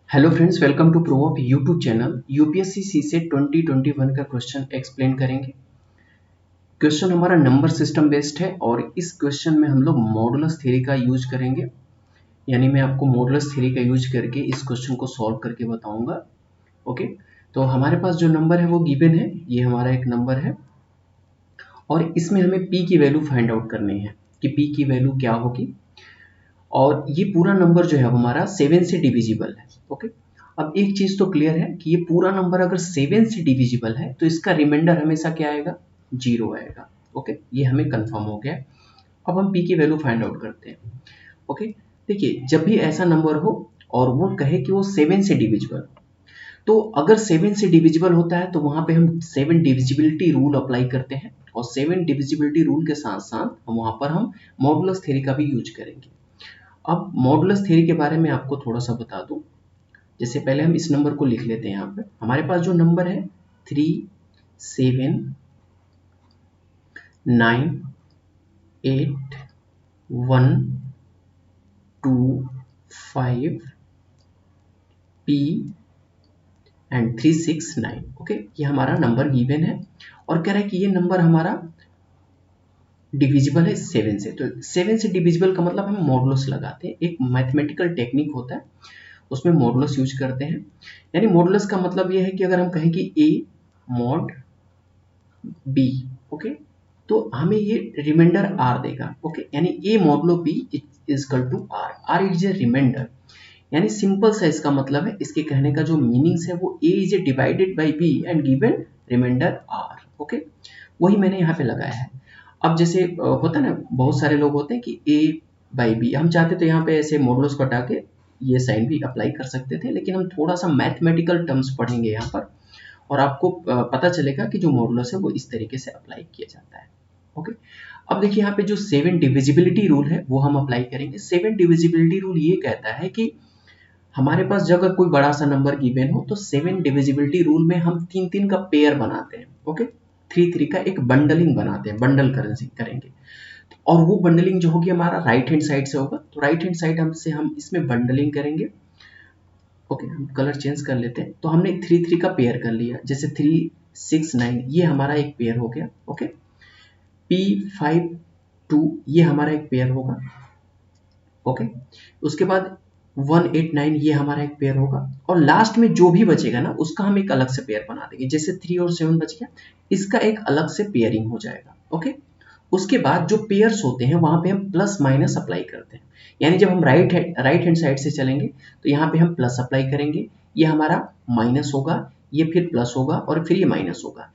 Hello friends, welcome to pro of YouTube channel. UPSC CSAT 2021 का question explain करेंगे। Question हमारा number system based है और इस क्वेश्चन में हम लोग मॉडुलस थ्योरी का यूज करेंगे। यानी मैं आपको मॉडुलस थ्योरी का यूज करके इस क्वेश्चन को सॉल्व करके बताऊंगा। ओके, तो हमारे पास जो नंबर है वो गिवन है, ये हमारा एक नंबर है और इसमें हमें पी की वैल्यू फाइंड आउट करनी है कि पी की वैल्यू क्या होगी। और ये पूरा नंबर जो है हमारा 7 से डिविजिबल है। ओके, अब एक चीज तो क्लियर है कि ये पूरा नंबर अगर 7 से डिविजिबल है तो इसका रिमाइंडर हमेशा क्या आएगा, 0 आएगा। ओके, ये हमें कंफर्म हो गया। अब हम पी की वैल्यू फाइंड आउट करते हैं। ओके, देखिए जब भी ऐसा नंबर हो और वो कहे कि वो 7 से डिविजिबल, तो अगर 7 से डिविजिबल होता है तो वहां पे हम 7 डिविजिबिलिटी रूल अप्लाई करते हैं और 7 डिविजिबिलिटी रूल के साथ साथ वहां पर हम मॉडुलस थ्योरी का भी यूज करेंगे। अब मॉडुलस थ्योरी के बारे में आपको थोड़ा सा बता दूं। जैसे पहले हम इस नंबर को लिख लेते हैं। यहाँ पे हमारे पास जो नंबर है 3 7 9 8 1 2 5 P एंड 3 6 9। ओके, ये हमारा नंबर गिवन है और कह रहा है कि ये नंबर हमारा डिविजिबल है 7 से। तो 7 से डिविजिबल का मतलब हम मॉडुलस लगाते हैं। एक मैथमेटिकल टेक्निक होता है, उसमें मॉडुलस यूज करते हैं। यानी मॉडुलस का मतलब ये है कि अगर हम कहें कि a मॉड b, ओके, तो हमें ये रिमाइंडर r देगा। ओके, यानी a modulo b is equal to r, r is a reminder. यानी सिंपल सा इसका मतलब है, इसके कहने का जो मीनिंग्स है वो a is a divided by b and given reminder r। Okay, वही मैंने यहाँ पे लगाया है। अब जैसे होता है ना, बहुत सारे लोग होते हैं कि a बाई बी, हम चाहते तो यहाँ पे ऐसे मॉडुलस को हटा के ये साइन भी अप्लाई कर सकते थे, लेकिन हम थोड़ा सा मैथमेटिकल टर्म्स पढ़ेंगे यहाँ पर और आपको पता चलेगा कि जो मॉडुलस है वो इस तरीके से अप्लाई किया जाता है। ओके, अब देखिए यहाँ पे जो 7 डिविजिबिलिटी रूल है वो हम अप्लाई करेंगे। 7 डिविजिबिलिटी रूल ये कहता है कि हमारे पास जब अगर कोई बड़ा सा नंबर गिवन हो तो 7 डिविजिबिलिटी रूल में हम 3-3 का पेयर बनाते हैं। ओके, 3-3 का एक बंडलिंग बनाते हैं, बंडल करेंगे और वो बंडलिंग जो होगी हमारा राइट हैंड साइड से होगा। तो राइट हैंड साइड हमसे हम इसमें बंडलिंग करेंगे। ओके, हम कलर चेंज कर लेते हैं। तो हमने 3-3 का पेयर कर लिया, जैसे 3 6 9 ये हमारा एक पेयर हो गया। ओके, P5 2 ये हमारा एक पेयर होगा। ओके, उसके बाद 1 8 9 ये हमारा एक पेयर होगा और लास्ट में जो भी बचेगा ना उसका हम एक अलग से पेयर बना देंगे। जैसे 3 और 7 बच गया, इसका एक अलग से पेयरिंग हो जाएगा। ओके, उसके बाद जो पेयर्स होते हैं वहां पे हम प्लस माइनस अप्लाई करते हैं। यानी जब हम राइट हैंड साइड से चलेंगे तो यहाँ पे हम प्लस अप्लाई करेंगे, ये हमारा माइनस होगा, ये फिर प्लस होगा और फिर ये माइनस होगा।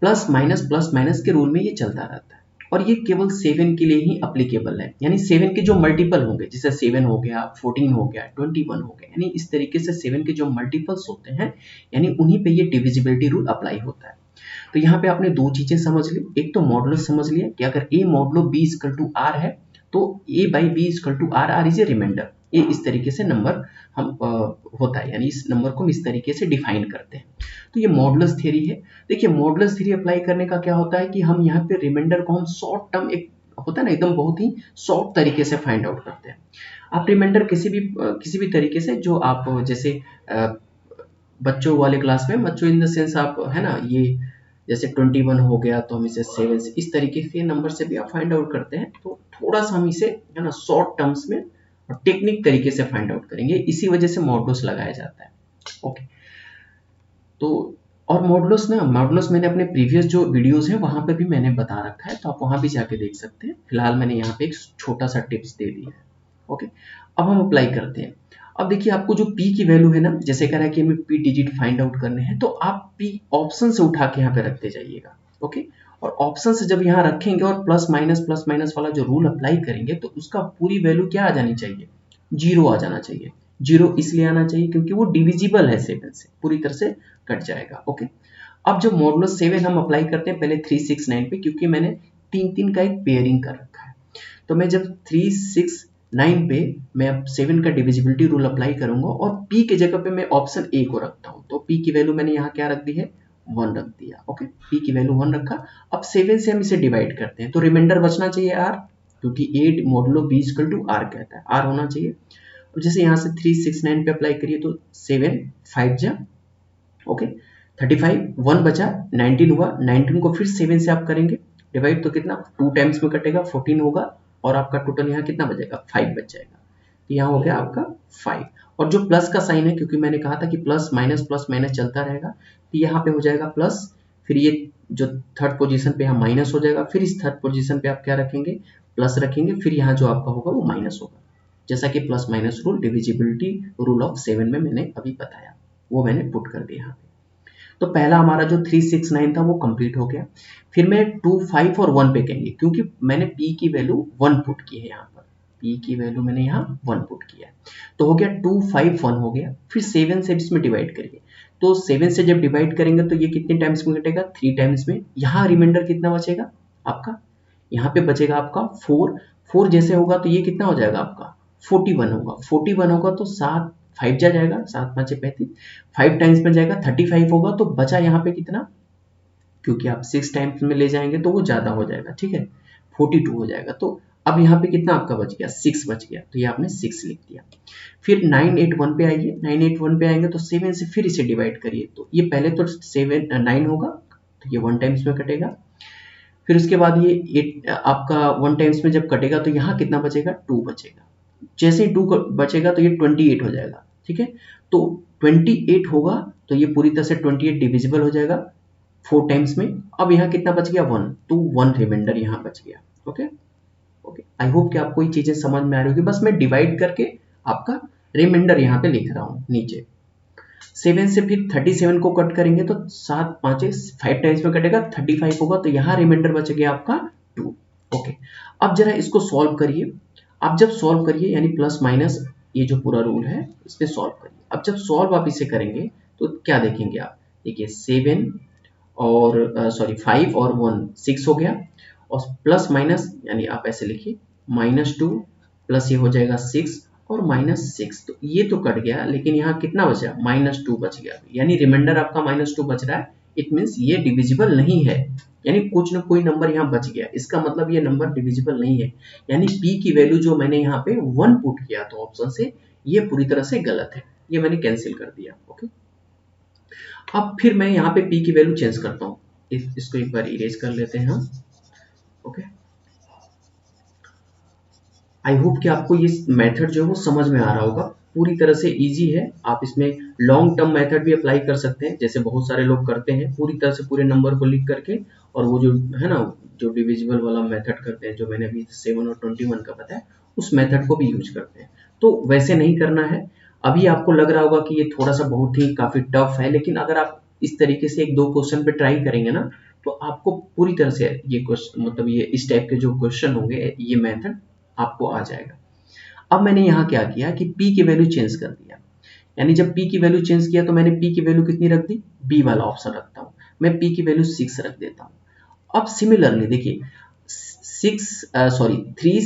प्लस माइनस के रूल में ये चलता रहता है और ये केवल 7 के लिए ही अप्लीकेबल है। यानी 7 के जो मल्टीपल होंगे, जैसे 7 हो गया, 14 हो गया, 21 हो गया, यानी इस तरीके से 7 के जो मल्टीपल्स होते हैं यानी उन्हीं पे ये डिविजिबिलिटी रूल अप्लाई होता है। तो यहाँ पे आपने दो चीजें समझ ली। एक तो मॉडुलस समझ लिया कि अगर a modulo b equal to r है तो a by B equal to r, r is a reminder. ये इस तरीके से नंबर हम होता है, यानी इस नंबर को हम इस तरीके से डिफाइन करते हैं। तो ये मॉडुलस थ्योरी है। देखिए मॉडुलस थ्योरी अप्लाई करने का क्या होता है कि हम यहाँ पे रिमाइंडर को हम शॉर्ट टर्म, एक होता है ना एकदम बहुत ही शॉर्ट तरीके से फाइंड आउट करते हैं। आप रिमाइंडर किसी भी तरीके से, जो आप जैसे बच्चों वाले क्लास में, बच्चों इन द सेंस आप है ना, ये जैसे 21 हो गया तो हम इसे 7 से, इस तरीके के नंबर से भी आप फाइंड आउट करते हैं। तो थोड़ा सा हम इसे है ना शॉर्ट टर्म्स में और टेक्निक तरीके से फाइंड आउट करेंगे, इसी वजह से मॉडुलस लगाया जाता है। ओके, तो और मॉडुलस मैंने अपने प्रीवियस जो वीडियोस हैं वहां पे भी मैंने बता रखा है, तो आप वहां भी जाके देख सकते हैं। फिलहाल मैंने यहाँ पे एक छोटा सा टिप्स दे दिया है। ओके, अब हम अप्लाई करते हैं। अब देखिए आपको जो p की वैल्यू है ना, जैसे कह रहा है कि हमें p डिजिट फाइंड आउट करने हैं, तो आप p ऑप्शन से उठा के यहाँ पे रखते जाइएगा। ओके, और ऑप्शन से जब यहाँ रखेंगे और प्लस माइनस वाला जो रूल अप्लाई करेंगे तो उसका पूरी वैल्यू क्या आ जानी चाहिए, 0 आ जाना चाहिए। 0 इसलिए आना चाहिए क्योंकि वो डिविजिबल है 7 से, पूरी तरह से कट जाएगा। ओके, अब जब मॉडुलस 7 हम अप्लाई करते हैं पहले 3 6 9 पे, क्योंकि मैंने 3-3 का एक पेयरिंग कर रखा है, तो मैं जब 3 6 9 पे मैं अब 7 का डिविजिबिलिटी रूल अप्लाई करूंगा और p के जगह पे मैं ऑप्शन a को रखता हूं। तो p की वैल्यू मैंने यहाँ क्या रख दी है, 1 रख दिया। ओके, p की वैल्यू 1 रखा। अब 7 से हम इसे डिवाइड करते हैं तो रिमाइंडर बचना चाहिए r, क्योंकि 8 modulo b equal to r कहता है, r होना चाहिए। अब जैसे यहाँ से 369 पे अप्लाई करिए तो 7 5 जा ओके 35 1 बचा 19 हुआ 19 को फिर 7 से आप करेंगे डिवाइड तो कितना 2 टाइम्स में कटेगा 14 होगा और आपका टोटल यहाँ कितना बचेगा 5 बच जाएगा। तो यहाँ हो गया आपका 5 और जो प्लस का साइन है क्योंकि मैंने कहा था कि प्लस माइनस चलता रहेगा तो यहाँ पे हो जाएगा प्लस फिर ये जो थर्ड पोजीशन पे यहाँ माइनस हो जाएगा फिर इस थर्ड पोजीशन पे आप क्या रखेंगे प्लस रखेंगे फिर यहाँ जो आपका होगा वो माइनस होगा जैसा कि plus minus rule divisibility rule of 7 में मैंने अभी बताया वो मैंने पुट कर दिया यहाँ पे। तो पहला हमारा जो 369 था वो कंप्लीट हो गया। फिर मैं 2 5 और 1 पे कहेंगे क्योंकि मैंने p की वैल्यू 1 पुट की है यहाँ पर p की वैल्यू मैंने यहाँ 1 पुट किया है तो हो गया 2 5 1 हो गया। फिर 7 से इसमें डिवाइड करिए तो 7 से जब डिवाइड करेंगे तो ये कितने टाइम्स में कटेगा 3 टाइम्स में। यहाँ रिमाइंडर कितना बचेगा आपका यहाँ पे बचेगा आपका 4 जैसे होगा तो ये कितना हो जाएगा आपका 41 होगा 41 होगा तो 7 5 जाएगा 7 5 35 5 टाइम्स में जाएगा 35 होगा तो बचा यहाँ पे कितना क्योंकि आप 6 टाइम्स में ले जाएंगे तो वो ज्यादा हो जाएगा ठीक है 42 हो जाएगा। तो अब यहाँ पे कितना आपका बच गया 6 बच गया तो ये आपने 6 लिख दिया। फिर 981 पे आइए 981 पे आएंगे तो 7 से फिर इसे डिवाइड करिए तो ये पहले तो 9 होगा तो ये 1 टाइम्स में कटेगा फिर उसके बाद ये 8 आपका 1 टाइम्स में जब कटेगा तो यहाँ कितना बचेगा 2 बचेगा जैसे 2 बचेगा तो ये 28 हो जाएगा ठीक है। तो 28 होगा तो ये पूरी तरह से 28 डिविजिबल हो जाएगा 4 टाइम्स में। अब यहाँ कितना बच गया 1 तो 1 रिमाइंडर यहाँ बच गया ओके ओके। आई होप कि आपको ये चीजें समझ में आ रही होगी बस मैं डिवाइड करके आपका रिमाइंडर यहाँ पे लिख रहा हूँ नीचे। 7 से फिर 37 को कट करेंगे तो 7 5 5 टाइम्स में कटेगा 35 होगा तो यहाँ रिमाइंडर बच गया आपका 2 ओके। अब जरा इसको सॉल्व करिए आप जब सॉल्व करिए यानी प्लस माइनस ये जो पूरा रूल है इस पे सॉल्व करिए। अब जब सॉल्व आप इसे करेंगे तो क्या देखेंगे आप देखिए 7 और 5 और 1 6 हो गया और प्लस माइनस यानी आप ऐसे लिखिए -2 प्लस ये हो जाएगा 6 और -6 तो ये तो कट गया लेकिन यहाँ कितना बचा -2 बच गया यानी रिमाइंडर आपका -2 बच रहा है। इट मीन्स ये डिविजिबल नहीं है यानी कुछ ना कोई नंबर यहाँ बच गया इसका मतलब ये नंबर डिविजिबल नहीं है यानी p की वैल्यू जो मैंने यहाँ पे 1 पुट किया तो ऑप्शन से ये पूरी तरह से गलत है ये मैंने कैंसिल कर दिया ओके। अब फिर मैं यहाँ पे p की वैल्यू चेंज करता हूँ इसको एक बार इरेज कर लेते हैं हम ओके। आई होप कि आपको ये मेथड जो है वो समझ में आ रहा होगा पूरी तरह से इजी है। आप इसमें लॉन्ग टर्म मेथड भी अप्लाई कर सकते हैं जैसे बहुत सारे लोग करते हैं पूरी तरह से पूरे नंबर को लिख करके और वो जो है ना जो डिविजिबल वाला मेथड करते हैं जो मैंने अभी 7 और 21 का बताया उस मेथड को भी यूज करते हैं तो वैसे नहीं करना है। अभी आपको लग रहा होगा कि ये थोड़ा सा बहुत ही काफी टफ है लेकिन अगर आप इस तरीके से 1-2 क्वेश्चन पे ट्राई करेंगे ना तो आपको पूरी तरह से ये क्वेश्चन मतलब ये इस टाइप के जो क्वेश्चन होंगे ये मेथड आपको आ जाएगा। अब मैंने यहाँ क्या किया कि p की वैल्यू चेंज कर दिया यानी जब p की वैल्यू चेंज किया तो मैंने p की वैल्यू कितनी रख दी b वाला ऑप्शन रखता हूँ मैं p की वैल्यू 6 रख देता हूँ। अब सिमिलरली देखिए 3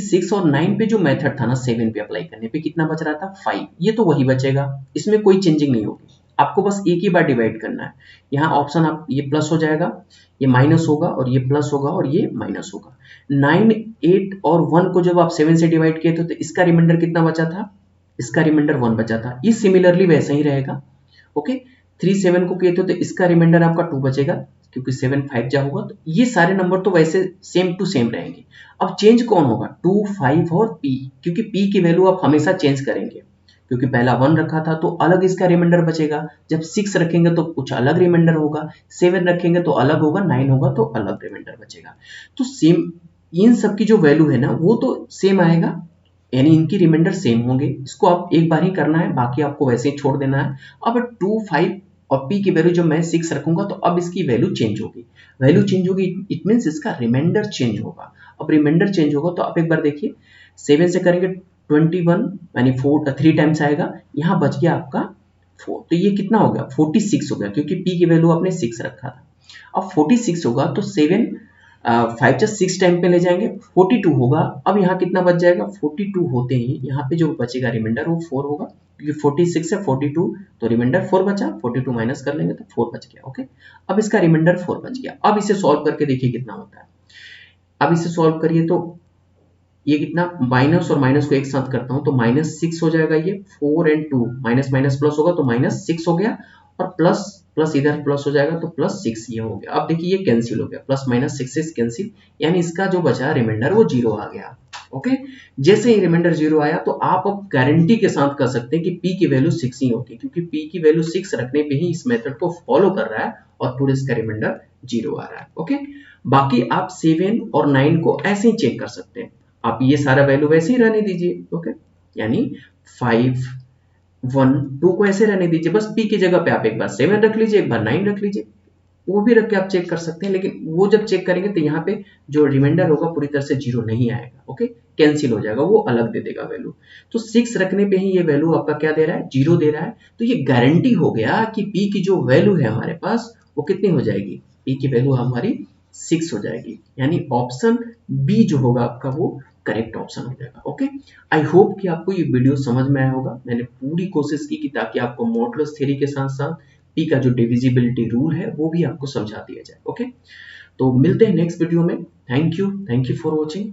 6 और 9 पे जो मेथड था ना 7 पे अप्लाई करने पे कितना बच रहा था 5 ये तो वही बचेगा इसमें कोई चेंजिंग नहीं होगी आपको बस एक ही बार डिवाइड करना है। यहाँ ऑप्शन आप ये प्लस हो जाएगा ये माइनस होगा और ये प्लस होगा और ये माइनस होगा। 9 8 और 1 को जब आप 7 से डिवाइड किए थे तो इसका रिमाइंडर कितना बचा था इसका रिमाइंडर 1 बचा था ये सिमिलरली वैसा ही रहेगा ओके। 3 7 को किए थे तो इसका रिमाइंडर आपका 2 बचेगा क्योंकि 7 5 जा होगा तो ये सारे नंबर तो वैसे सेम टू सेम रहेंगे। अब चेंज कौन होगा 2 5 और p क्योंकि p की वैल्यू आप हमेशा चेंज करेंगे क्योंकि पहला 1 रखा था तो अलग इसका रिमाइंडर बचेगा जब 6 रखेंगे तो कुछ अलग रिमाइंडर होगा 7 रखेंगे तो अलग होगा 9 होगा तो अलग रिमाइंडर बचेगा। तो सेम इन सब की जो वैल्यू है ना वो तो सेम आएगा यानी इनकी रिमाइंडर सेम होंगे इसको आप एक बार ही करना है बाकी आपको वैसे ही छोड़ देना है। अब 2 5 और p की वैल्यू जब मैं 6 रखूंगा तो अब इसकी वैल्यू चेंज होगी वैल्यू चेंज होगी इट मीन्स इसका रिमाइंडर चेंज होगा। अब रिमाइंडर चेंज होगा तो आप एक बार देखिए 7 से करेंगे 21 यानी 3 टाइम्स आएगा यहाँ बच गया आपका 4 तो ये कितना हो गया 46 हो गया क्योंकि p की वैल्यू आपने 6 रखा था। अब 46 होगा तो 7 5 जा 6 टाइम पे ले जाएंगे 42 होगा। अब यहाँ कितना बच जाएगा 42 होते ही यहाँ पे जो बचेगा रिमाइंडर वो 4 होगा क्योंकि 46 है 42 तो रिमाइंडर 4 बचा 42 माइनस कर लेंगे तो 4 बच गया ओके। अब इसका रिमाइंडर 4 बच गया। अब इसे सॉल्व करके देखिए कितना होता है। अब इसे सॉल्व करिए तो ये कितना, माइनस और माइनस को एक साथ करता हूं तो -6 हो जाएगा। ये 4 और 2 माइनस माइनस प्लस होगा तो -6 हो गया, और प्लस प्लस इधर प्लस हो जाएगा तो +6 ये हो गया। अब देखिए ये कैंसिल हो गया, प्लस माइनस 6 कैंसिल, यानी इसका जो बचा रिमाइंडर वो 0 आ गया। ओके, जैसे ही रिमाइंडर 0 आया तो आप अब गारंटी के साथ कह सकते हैं कि p की वैल्यू 6 ही होगी, क्योंकि p की वैल्यू 6 रखने पे ही इस मेथड को फॉलो कर रहा है और पूरे इसका रिमाइंडर 0 आ रहा है। ओके, बाकी आप 7 और 9 को ऐसे ही चेक कर सकते हैं, आप ये सारा वैल्यू वैसे ही रहने दीजिए। ओके, यानी 5 1 2 को ऐसे रहने दीजिए, बस p की जगह पे आप एक बार 7 रख लीजिए, एक बार 9 रख लीजिए, वो भी रख के आप चेक कर सकते हैं। लेकिन वो जब चेक करेंगे तो यहाँ पे जो रिमाइंडर होगा पूरी तरह से 0 नहीं आएगा। ओके, कैंसिल हो जाएगा, वो अलग दे देगा वैल्यू। तो 6 रखने पे ही ये वैल्यू आपका क्या दे रहा है, 0 दे रहा है। तो ये गारंटी हो गया कि p की जो वैल्यू है हमारे पास वो कितनी हो जाएगी, p की वैल्यू हमारी 6 हो जाएगी, यानी ऑप्शन बी जो होगा आपका वो करेक्ट ऑप्शन हो जाएगा। ओके, आई होप कि आपको ये वीडियो समझ में आया होगा। मैंने पूरी कोशिश की कि ताकि आपको मॉडुलस थ्योरी के साथ साथ p का जो डिविजिबिलिटी रूल है वो भी आपको समझा दिया जाए। ओके, तो मिलते हैं नेक्स्ट वीडियो में। Thank you for watching.